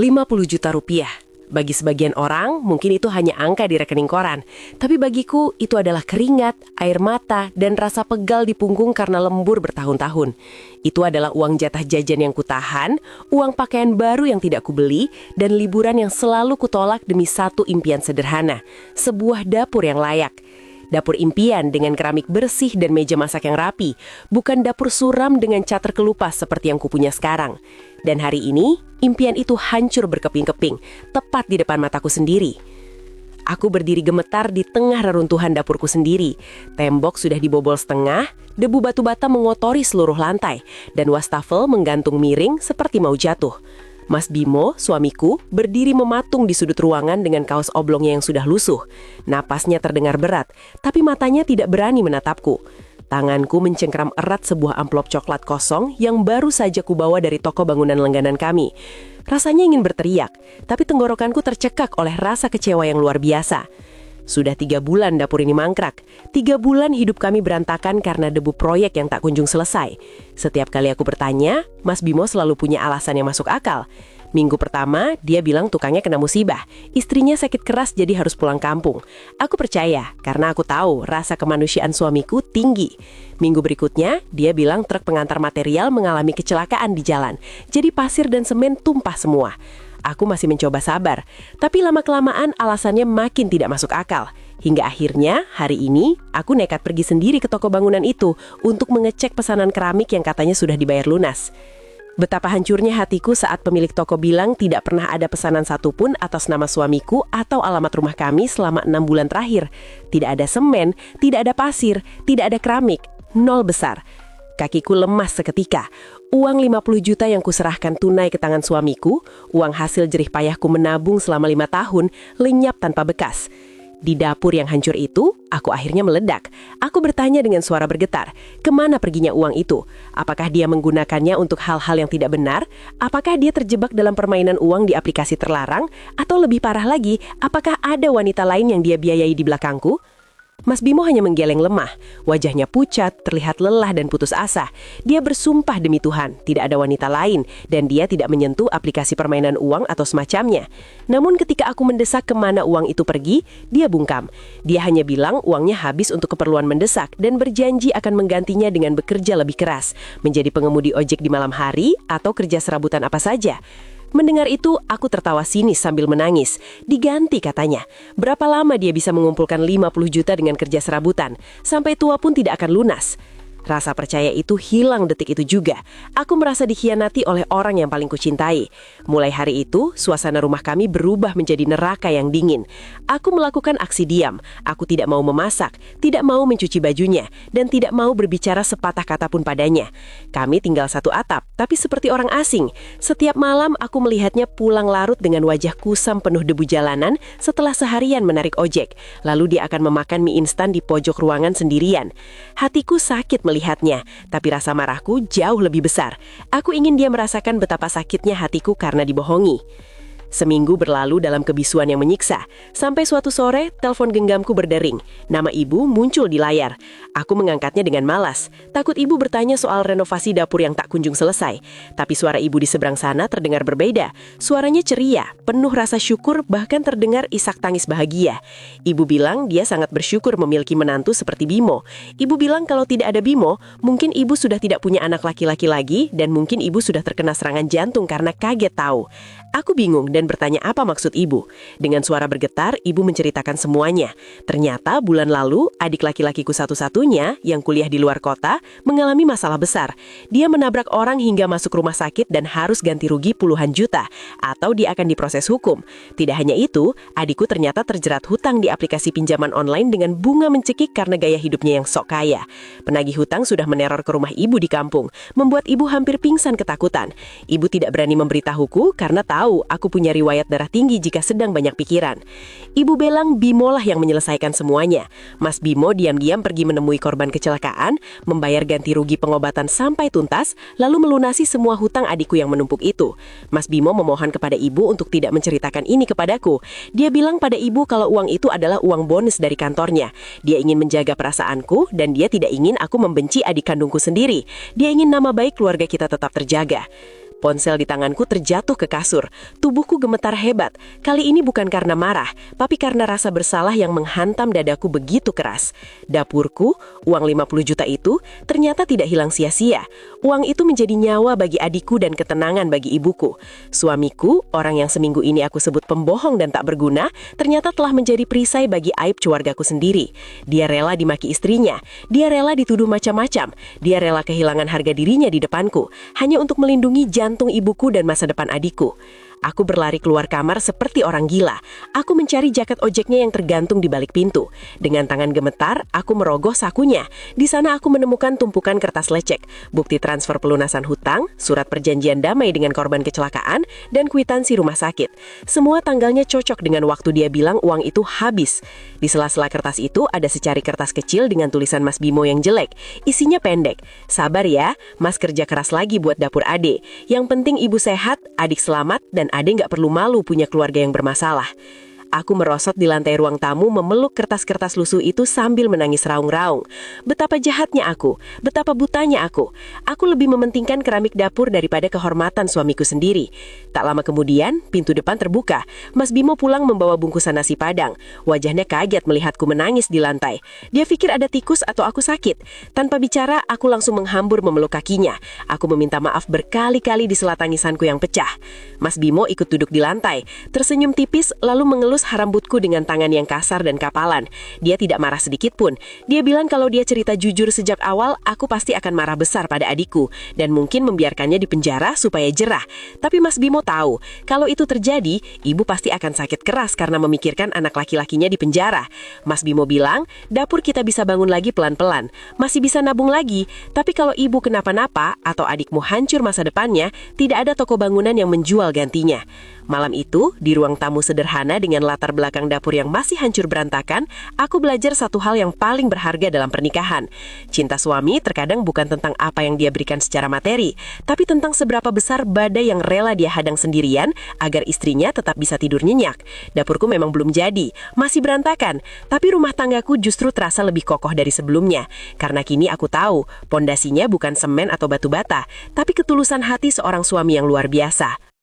50 juta rupiah. Bagi sebagian orang, mungkin itu hanya angka di rekening koran. Tapi bagiku, itu adalah keringat, air mata, dan rasa pegal di punggung karena lembur bertahun-tahun. Itu adalah uang jatah jajan yang kutahan, uang pakaian baru yang tidak kubeli, dan liburan yang selalu kutolak demi satu impian sederhana. Sebuah dapur yang layak. Dapur impian dengan keramik bersih dan meja masak yang rapi, bukan dapur suram dengan cat terkelupas seperti yang kupunya sekarang. Dan hari ini, impian itu hancur berkeping-keping, tepat di depan mataku sendiri. Aku berdiri gemetar di tengah reruntuhan dapurku sendiri. Tembok sudah dibobol setengah, debu batu bata mengotori seluruh lantai, dan wastafel menggantung miring seperti mau jatuh. Mas Bimo, suamiku, berdiri mematung di sudut ruangan dengan kaos oblongnya yang sudah lusuh. Napasnya terdengar berat, tapi matanya tidak berani menatapku. Tanganku mencengkram erat sebuah amplop coklat kosong yang baru saja kubawa dari toko bangunan langganan kami. Rasanya ingin berteriak, tapi tenggorokanku tercekak oleh rasa kecewa yang luar biasa. Sudah 3 bulan dapur ini mangkrak. 3 bulan hidup kami berantakan karena debu proyek yang tak kunjung selesai. Setiap kali aku bertanya, Mas Bimo selalu punya alasan yang masuk akal. Minggu pertama, dia bilang tukangnya kena musibah. Istrinya sakit keras jadi harus pulang kampung. Aku percaya, karena aku tahu rasa kemanusiaan suamiku tinggi. Minggu berikutnya, dia bilang truk pengantar material mengalami kecelakaan di jalan. Jadi pasir dan semen tumpah semua. Aku masih mencoba sabar, tapi lama-kelamaan alasannya makin tidak masuk akal. Hingga akhirnya, hari ini, aku nekat pergi sendiri ke toko bangunan itu untuk mengecek pesanan keramik yang katanya sudah dibayar lunas. Betapa hancurnya hatiku saat pemilik toko bilang tidak pernah ada pesanan satupun atas nama suamiku atau alamat rumah kami selama 6 bulan terakhir. Tidak ada semen, tidak ada pasir, tidak ada keramik, nol besar. Kakiku lemas seketika. Uang 50 juta yang kuserahkan tunai ke tangan suamiku, uang hasil jerih payahku menabung selama 5 tahun, lenyap tanpa bekas. Di dapur yang hancur itu, aku akhirnya meledak. Aku bertanya dengan suara bergetar, kemana perginya uang itu? Apakah dia menggunakannya untuk hal-hal yang tidak benar? Apakah dia terjebak dalam permainan uang di aplikasi terlarang? Atau lebih parah lagi, apakah ada wanita lain yang dia biayai di belakangku? Mas Bimo hanya menggeleng lemah. Wajahnya pucat, terlihat lelah dan putus asa. Dia bersumpah demi Tuhan, tidak ada wanita lain, dan dia tidak menyentuh aplikasi permainan uang atau semacamnya. Namun ketika aku mendesak kemana uang itu pergi, dia bungkam. Dia hanya bilang uangnya habis untuk keperluan mendesak dan berjanji akan menggantinya dengan bekerja lebih keras, menjadi pengemudi ojek di malam hari atau kerja serabutan apa saja. Mendengar itu, aku tertawa sinis sambil menangis. Diganti katanya. Berapa lama dia bisa mengumpulkan 50 juta dengan kerja serabutan? Sampai tua pun tidak akan lunas. Rasa percaya itu hilang detik itu juga. Aku merasa dikhianati oleh orang yang paling kucintai. Mulai hari itu, suasana rumah kami berubah menjadi neraka yang dingin. Aku melakukan aksi diam. Aku tidak mau memasak, tidak mau mencuci bajunya, dan tidak mau berbicara sepatah kata pun padanya. Kami tinggal satu atap, tapi seperti orang asing. Setiap malam aku melihatnya pulang larut dengan wajah kusam penuh debu jalanan setelah seharian menarik ojek. Lalu dia akan memakan mie instan di pojok ruangan sendirian. Hatiku sakit melihatnya, tapi rasa marahku jauh lebih besar. Aku ingin dia merasakan betapa sakitnya hatiku karena dibohongi. Seminggu berlalu dalam kebisuan yang menyiksa. Sampai suatu sore, telepon genggamku berdering. Nama ibu muncul di layar. Aku mengangkatnya dengan malas. Takut ibu bertanya soal renovasi dapur yang tak kunjung selesai. Tapi suara ibu di seberang sana terdengar berbeda. Suaranya ceria, penuh rasa syukur, bahkan terdengar isak tangis bahagia. Ibu bilang dia sangat bersyukur memiliki menantu seperti Bimo. Ibu bilang kalau tidak ada Bimo, mungkin ibu sudah tidak punya anak laki-laki lagi dan mungkin ibu sudah terkena serangan jantung karena kaget tahu. Aku bingung dan bertanya apa maksud ibu. Dengan suara bergetar, ibu menceritakan semuanya. Ternyata bulan lalu, adik laki-lakiku satu-satunya yang kuliah di luar kota mengalami masalah besar. Dia menabrak orang hingga masuk rumah sakit dan harus ganti rugi puluhan juta, atau dia akan diproses hukum. Tidak hanya itu, adikku ternyata terjerat hutang di aplikasi pinjaman online dengan bunga mencekik karena gaya hidupnya yang sok kaya. Penagih hutang sudah meneror ke rumah ibu di kampung, membuat ibu hampir pingsan ketakutan. Ibu tidak berani memberitahuku karena tahu aku punya riwayat darah tinggi jika sedang banyak pikiran. Ibu bilang Bimo lah yang menyelesaikan semuanya. Mas Bimo diam-diam pergi menemui korban kecelakaan, membayar ganti rugi pengobatan sampai tuntas, lalu melunasi semua hutang adikku yang menumpuk itu. Mas Bimo memohon kepada ibu untuk tidak menceritakan ini kepadaku. Dia bilang pada ibu kalau uang itu adalah uang bonus dari kantornya. Dia ingin menjaga perasaanku dan dia tidak ingin aku membenci adik kandungku sendiri. Dia ingin nama baik keluarga kita tetap terjaga. Ponsel di tanganku terjatuh ke kasur. Tubuhku gemetar hebat. Kali ini bukan karena marah, tapi karena rasa bersalah yang menghantam dadaku begitu keras. Dapurku, uang 50 juta itu, ternyata tidak hilang sia-sia. Uang itu menjadi nyawa bagi adikku dan ketenangan bagi ibuku. Suamiku, orang yang seminggu ini aku sebut pembohong dan tak berguna, ternyata telah menjadi perisai bagi aib keluargaku sendiri. Dia rela dimaki istrinya. Dia rela dituduh macam-macam. Dia rela kehilangan harga dirinya di depanku, hanya untuk melindungi jantung ibuku dan masa depan adikku. Aku berlari keluar kamar seperti orang gila. Aku mencari jaket ojeknya yang tergantung di balik pintu. Dengan tangan gemetar, aku merogoh sakunya. Di sana aku menemukan tumpukan kertas lecek, bukti transfer pelunasan hutang, surat perjanjian damai dengan korban kecelakaan, dan kwitansi rumah sakit. Semua tanggalnya cocok dengan waktu dia bilang uang itu habis. Di sela-sela kertas itu ada secari kertas kecil dengan tulisan Mas Bimo yang jelek. Isinya pendek. Sabar ya, Mas kerja keras lagi buat dapur Ade. Yang penting ibu sehat, adik selamat, dan Ade nggak perlu malu punya keluarga yang bermasalah. Aku merosot di lantai ruang tamu memeluk kertas-kertas lusuh itu sambil menangis raung-raung. Betapa jahatnya aku, betapa butanya aku. Aku lebih mementingkan keramik dapur daripada kehormatan suamiku sendiri. Tak lama kemudian, pintu depan terbuka. Mas Bimo pulang membawa bungkusan nasi Padang. Wajahnya kaget melihatku menangis di lantai. Dia pikir ada tikus atau aku sakit. Tanpa bicara, aku langsung menghambur memeluk kakinya. Aku meminta maaf berkali-kali di sela tangisanku yang pecah. Mas Bimo ikut duduk di lantai, tersenyum tipis lalu mengelus harambutku dengan tangan yang kasar dan kapalan. Dia tidak marah sedikit pun. Dia bilang kalau dia cerita jujur sejak awal, aku pasti akan marah besar pada adikku dan mungkin membiarkannya di penjara supaya jerah. Tapi Mas Bimo tahu, kalau itu terjadi, ibu pasti akan sakit keras karena memikirkan anak laki-lakinya di penjara. Mas Bimo bilang, dapur kita bisa bangun lagi pelan-pelan. Masih bisa nabung lagi, tapi kalau ibu kenapa-napa atau adikmu hancur masa depannya, tidak ada toko bangunan yang menjual gantinya. Malam itu, di ruang tamu sederhana dengan latar belakang dapur yang masih hancur berantakan, aku belajar satu hal yang paling berharga dalam pernikahan. Cinta suami terkadang bukan tentang apa yang dia berikan secara materi, tapi tentang seberapa besar badai yang rela dia hadang sendirian agar istrinya tetap bisa tidur nyenyak. Dapurku memang belum jadi, masih berantakan, tapi rumah tanggaku justru terasa lebih kokoh dari sebelumnya. Karena kini aku tahu, pondasinya bukan semen atau batu bata, tapi ketulusan hati seorang suami yang luar biasa.